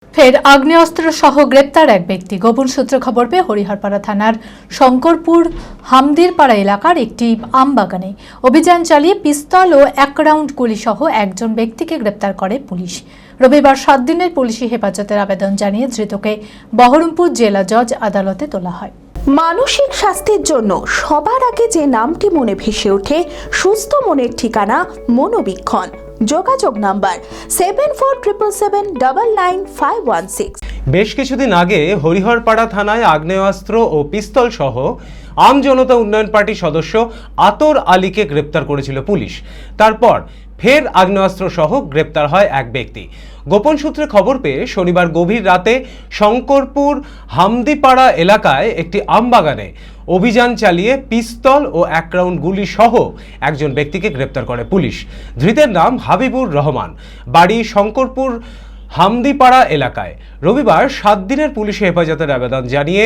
ফের আগ্নেয়াস্ত্র সহ গ্রেপ্তার এক ব্যক্তি। গোপন সূত্রে খবর পেয়ে হরিহরপাড়া থানার শঙ্করপুর হামদিরপাড়া এলাকার একটি আমবাগানে অভিযান চালিয়ে পিস্তল ও 1 রাউন্ড গুলি সহ একজন ব্যক্তিকে গ্রেপ্তার করে পুলিশ। রবিবার 7 দিনের পুলিশি হেফাজতের আবেদন জানিয়ে ধৃতকে বহরমপুর জেলা জজ আদালতে তোলা হয়। মানসিক স্বাস্থ্যের জন্য সবার আগে যে নামটি মনে ভেসে ওঠে, সুস্থ মনের ঠিকানা মনোবীক্ষণ। যোগাযোগ নাম্বার 7477799516। বেশ কিছুদিন আগে হরিহরপাড়া থানায় আগ্নেয়াস্ত্র ও পিস্তল সহ আম জনতা উন্নয়ন পার্টির সদস্য আতর আলীকে গ্রেপ্তার করেছিল পুলিশ। তারপর ফের আগ্নেয়াস্ত্র সহ গ্রেপ্তার হয় এক ব্যক্তি। গোপন সূত্রে খবর পেয়ে শনিবার গভীর রাতে শঙ্করপুর হামদিপাড়া এলাকায় একটি আমবাগানে অভিযান চালিয়ে পিস্তল ও 1 রাউন্ড গুলি সহ একজন ব্যক্তিকে গ্রেপ্তার করে পুলিশ। ধৃতের নাম হাবিবুর রহমান, বাড়ি শঙ্করপুর হামদিপাড়া এলাকায়। রবিবার 7 দিনের পুলিশি হেফাজতের আবেদন জানিয়ে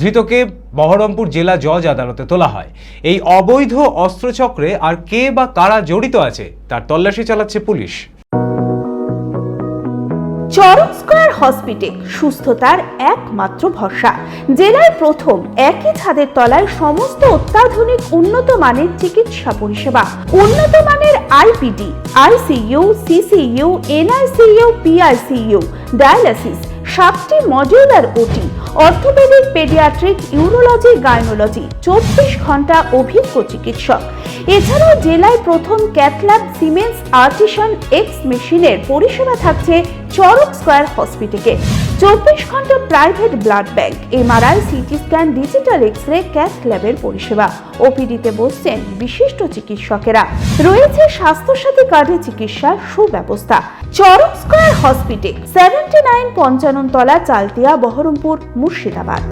ধৃতকে বহরমপুর জেলা জজ আদালতে তোলা হয়। এই অবৈধ অস্ত্রচক্রে আর কে বা কারা জড়িত আছে তার তল্লাশি চালাচ্ছে পুলিশ। চরক স্কয়ার হসপিটাল সুস্থতার একমাত্র ভরসা। জেলায় প্রথম একই ছাদের তলায় সমস্ত অত্যাধুনিক উন্নত মানের চিকিৎসা পরিষেবা, উন্নত মানের IPD, ICU, CCU, NICU, PICU, dialysis, 7টি modular OT, orthopaedic, paediatric, urology, gynaecology, 24 ঘন্টা অভিজ্ঞ চিকিৎসক। এছাড়াও জেলায় প্রথম ক্যাথল্যাব, সিমেন্স, আর্টিসান এক্স মেশিনের পরিষেবা থাকছে চরক স্কয়ার হসপিটালে। 24 ঘন্টা private blood bank, MRI, CT scan, digital X-ray, cath ল্যাবের পরিষেবা। ওপিডিতে বসছেন বিশিষ্ট চিকিৎসকেরা। রয়েছে স্বাস্থ্যসাথী কার্ডে চিকিৎসার সুব্যবস্থা। চরক স্কয়ার হসপিটাল, 79 পঞ্চানন তলা, চালতিয়া, বহরমপুর, মুর্শিদাবাদ।